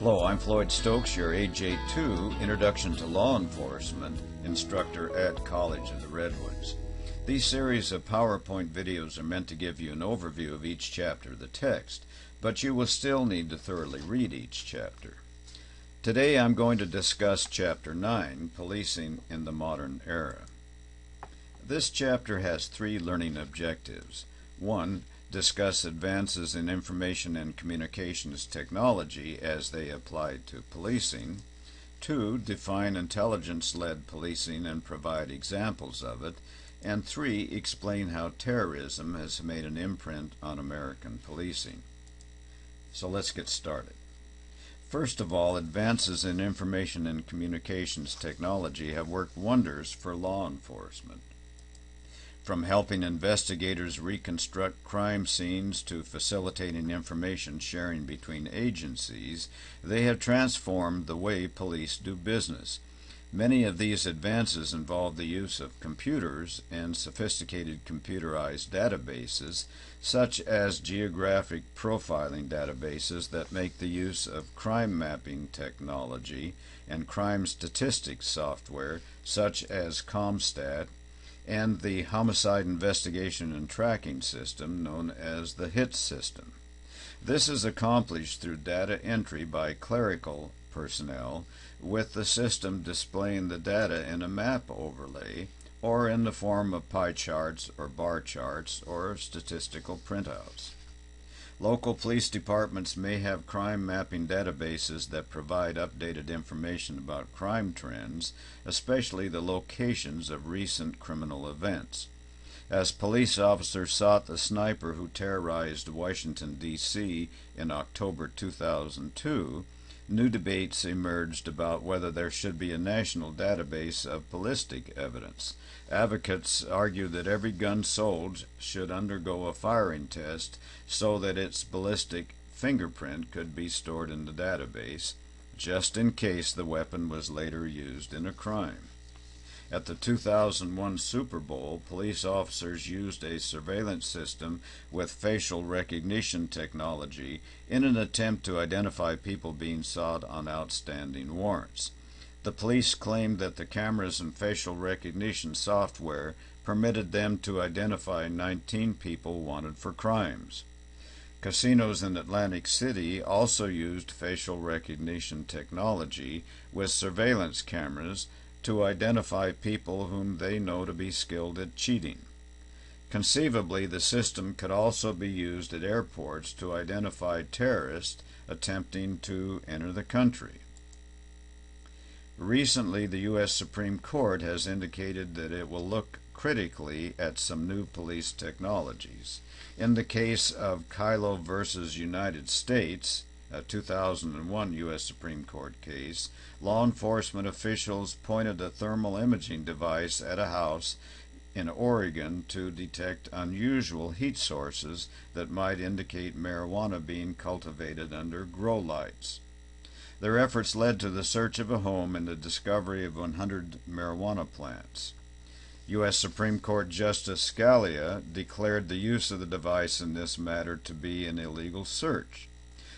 Hello, I'm Floyd Stokes, your AJ2 Introduction to Law Enforcement instructor at College of the Redwoods. These series of PowerPoint videos are meant to give you an overview of each chapter of the text, but you will still need to thoroughly read each chapter. Today I'm going to discuss Chapter 9, Policing in the Modern Era. This chapter has three learning objectives. 1. Discuss advances in information and communications technology as they apply to policing. 2. Define intelligence-led policing and provide examples of it. And 3. Explain how terrorism has made an imprint on American policing. So let's get started. First of all, advances in information and communications technology have worked wonders for law enforcement. From helping investigators reconstruct crime scenes to facilitating information sharing between agencies, they have transformed the way police do business. Many of these advances involve the use of computers and sophisticated computerized databases, such as geographic profiling databases that make the use of crime mapping technology and crime statistics software, such as CompStat, and the Homicide Investigation and Tracking System known as the HIT system. This is accomplished through data entry by clerical personnel, with the system displaying the data in a map overlay or in the form of pie charts or bar charts or statistical printouts. Local police departments may have crime mapping databases that provide updated information about crime trends, especially the locations of recent criminal events. As police officers sought the sniper who terrorized Washington, D.C. in October 2002, new debates emerged about whether there should be a national database of ballistic evidence. Advocates argue that every gun sold should undergo a firing test so that its ballistic fingerprint could be stored in the database, just in case the weapon was later used in a crime. At the 2001 Super Bowl, police officers used a surveillance system with facial recognition technology in an attempt to identify people being sought on outstanding warrants. The police claimed that the cameras and facial recognition software permitted them to identify 19 people wanted for crimes. Casinos in Atlantic City also used facial recognition technology with surveillance cameras to identify people whom they know to be skilled at cheating. Conceivably, the system could also be used at airports to identify terrorists attempting to enter the country. Recently, the U.S. Supreme Court has indicated that it will look critically at some new police technologies. In the case of Kyllo versus United States, a 2001 U.S. Supreme Court case, law enforcement officials pointed a thermal imaging device at a house in Oregon to detect unusual heat sources that might indicate marijuana being cultivated under grow lights. Their efforts led to the search of a home and the discovery of 100 marijuana plants. U.S. Supreme Court Justice Scalia declared the use of the device in this matter to be an illegal search.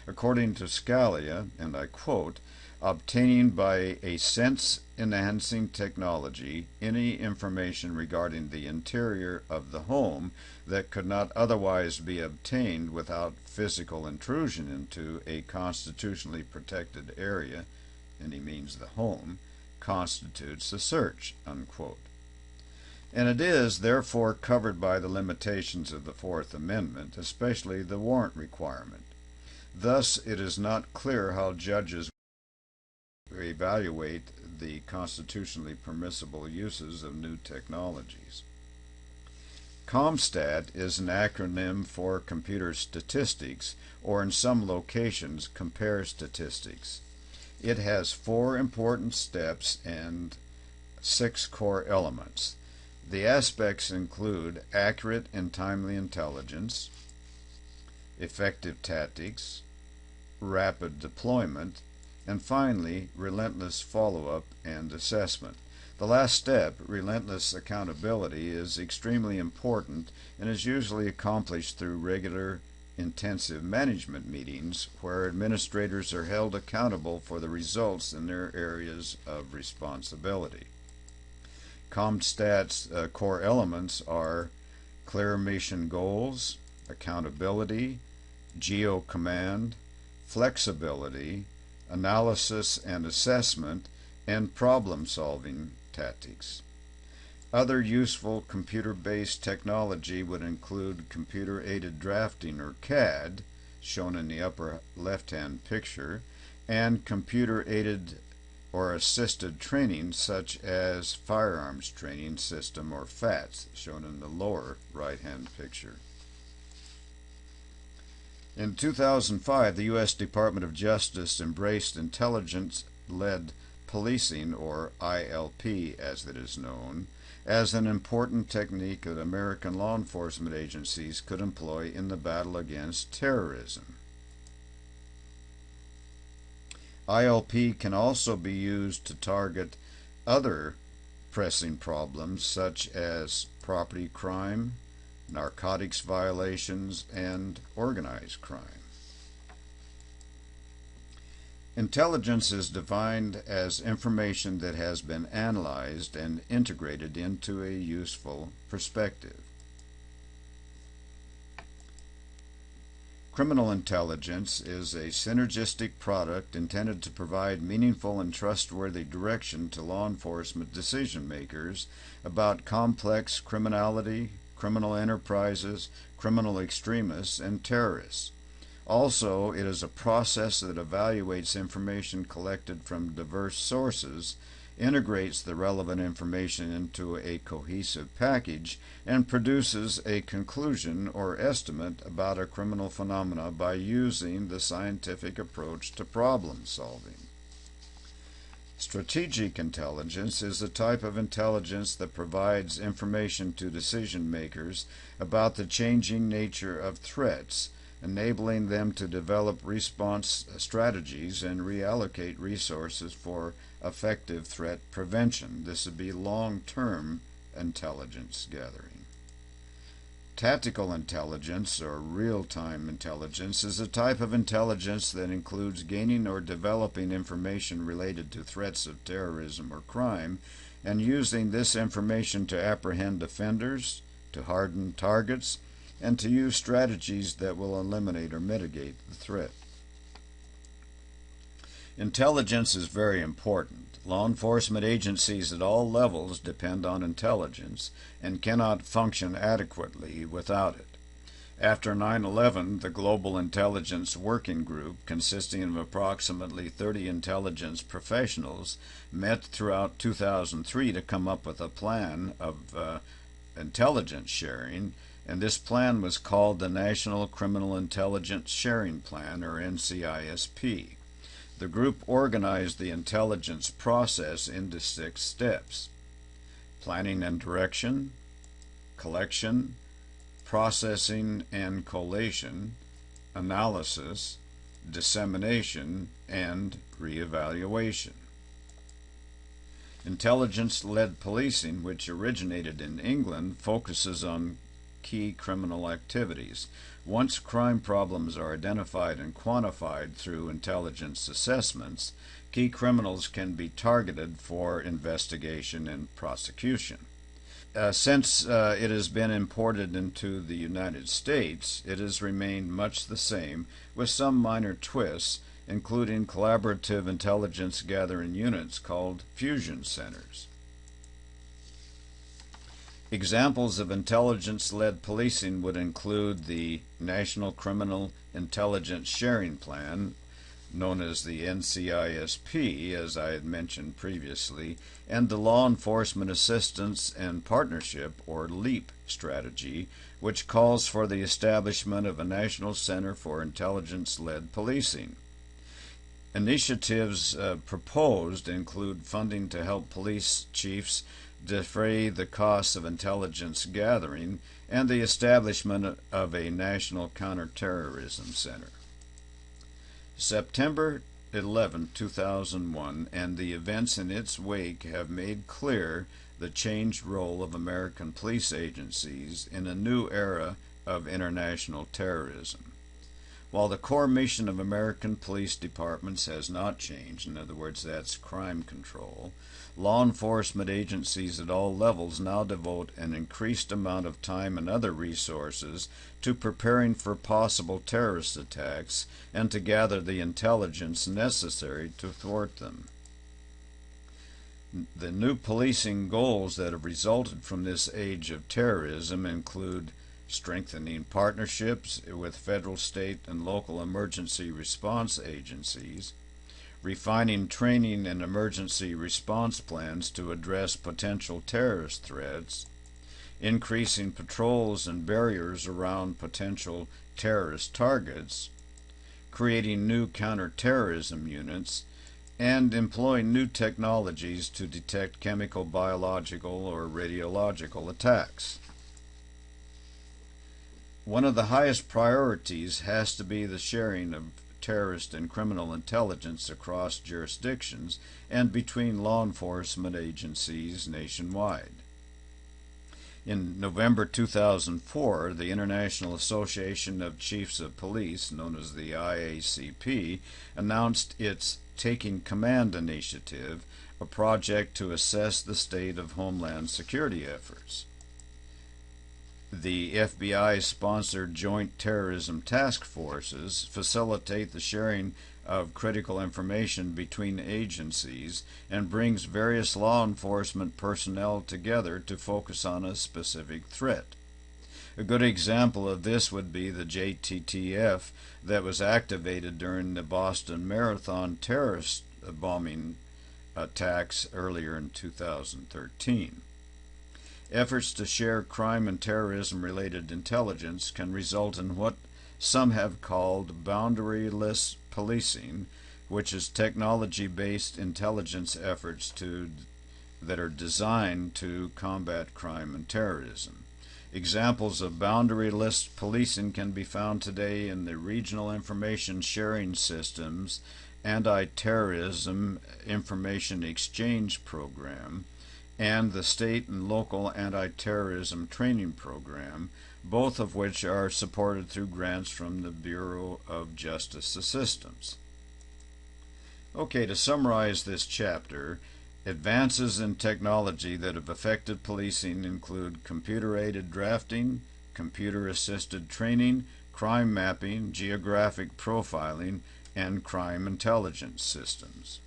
According to Scalia, and I quote, "Obtaining by a sense-enhancing technology any information regarding the interior of the home that could not otherwise be obtained without physical intrusion into a constitutionally protected area," and he means the home, "constitutes a search," unquote. And it is, therefore, covered by the limitations of the Fourth Amendment, especially the warrant requirement. Thus, it is not clear how judges evaluate the constitutionally permissible uses of new technologies. CompStat is an acronym for Computer Statistics, or in some locations, Compare Statistics. It has 4 important steps and 6 core elements. The aspects include accurate and timely intelligence, effective tactics, rapid deployment, and finally, relentless follow-up and assessment. The last step, relentless accountability, is extremely important and is usually accomplished through regular intensive management meetings where administrators are held accountable for the results in their areas of responsibility. CompStat's core elements are clear mission goals, accountability, geo-command, flexibility, analysis and assessment, and problem-solving tactics. Other useful computer-based technology would include computer-aided drafting, or CAD, shown in the upper left-hand picture, and computer-aided or assisted training such as Firearms Training System, or FATS, shown in the lower right-hand picture. In 2005, the U.S. Department of Justice embraced intelligence-led policing, or ILP as it is known, as an important technique that American law enforcement agencies could employ in the battle against terrorism. ILP can also be used to target other pressing problems such as property crime, narcotics violations, and organized crime. Intelligence is defined as information that has been analyzed and integrated into a useful perspective. Criminal intelligence is a synergistic product intended to provide meaningful and trustworthy direction to law enforcement decision makers about complex criminality, criminal enterprises, criminal extremists, and terrorists. Also, it is a process that evaluates information collected from diverse sources, integrates the relevant information into a cohesive package, and produces a conclusion or estimate about a criminal phenomena by using the scientific approach to problem solving. Strategic intelligence is a type of intelligence that provides information to decision makers about the changing nature of threats, enabling them to develop response strategies and reallocate resources for effective threat prevention. This would be long-term intelligence gathering. Tactical intelligence, or real-time intelligence, is a type of intelligence that includes gaining or developing information related to threats of terrorism or crime and using this information to apprehend offenders, to harden targets, and to use strategies that will eliminate or mitigate the threat. Intelligence is very important. Law enforcement agencies at all levels depend on intelligence and cannot function adequately without it. After 9/11, the Global Intelligence Working Group, consisting of approximately 30 intelligence professionals, met throughout 2003 to come up with a plan of intelligence sharing, and this plan was called the National Criminal Intelligence Sharing Plan, or NCISP. The group organized the intelligence process into 6 steps: planning and direction, collection, processing and collation, analysis, dissemination, and reevaluation. Intelligence-led policing, which originated in England, focuses on key criminal activities. Once crime problems are identified and quantified through intelligence assessments, key criminals can be targeted for investigation and prosecution. Since it has been imported into the United States, it has remained much the same, with some minor twists, including collaborative intelligence gathering units called fusion centers. Examples of intelligence-led policing would include the National Criminal Intelligence Sharing Plan, known as the NCISP, as I had mentioned previously, and the Law Enforcement Assistance and Partnership, or LEAP, strategy, which calls for the establishment of a National Center for Intelligence-Led Policing. Initiatives proposed include funding to help police chiefs defray the costs of intelligence gathering and the establishment of a National Counterterrorism Center. September 11, 2001, and the events in its wake have made clear the changed role of American police agencies in a new era of international terrorism. While the core mission of American police departments has not changed, in other words, that's crime control, law enforcement agencies at all levels now devote an increased amount of time and other resources to preparing for possible terrorist attacks and to gather the intelligence necessary to thwart them. The new policing goals that have resulted from this age of terrorism include strengthening partnerships with federal, state, and local emergency response agencies, refining training and emergency response plans to address potential terrorist threats, increasing patrols and barriers around potential terrorist targets, creating new counterterrorism units, and employing new technologies to detect chemical, biological, or radiological attacks. One of the highest priorities has to be the sharing of terrorist and criminal intelligence across jurisdictions and between law enforcement agencies nationwide. In November 2004, the International Association of Chiefs of Police, known as the IACP, announced its Taking Command initiative, a project to assess the state of homeland security efforts. The FBI-sponsored Joint Terrorism Task Forces facilitate the sharing of critical information between agencies and brings various law enforcement personnel together to focus on a specific threat. A good example of this would be the JTTF that was activated during the Boston Marathon terrorist bombing attacks earlier in 2013. Efforts to share crime and terrorism-related intelligence can result in what some have called boundaryless policing, which is technology-based intelligence efforts that are designed to combat crime and terrorism. Examples of boundaryless policing can be found today in the Regional Information Sharing Systems Anti-Terrorism Information Exchange Program and the State and Local Anti-Terrorism Training Program, both of which are supported through grants from the Bureau of Justice Assistance. Okay, to summarize this chapter, advances in technology that have affected policing include computer-aided drafting, computer-assisted training, crime mapping, geographic profiling, and crime intelligence systems.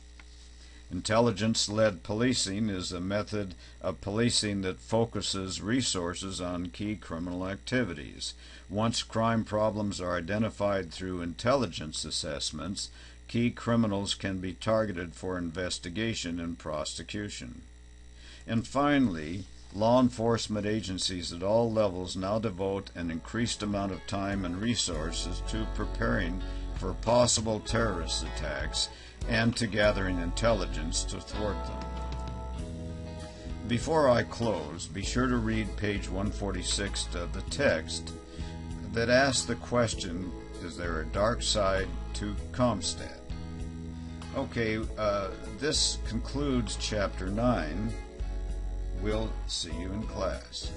Intelligence-led policing is a method of policing that focuses resources on key criminal activities. Once crime problems are identified through intelligence assessments, key criminals can be targeted for investigation and prosecution. And finally, law enforcement agencies at all levels now devote an increased amount of time and resources to preparing for possible terrorist attacks and to gathering intelligence to thwart them. Before I close, be sure to read page 146 of the text that asks the question, is there a dark side to CompStat? Okay, this concludes Chapter 9. We'll see you in class.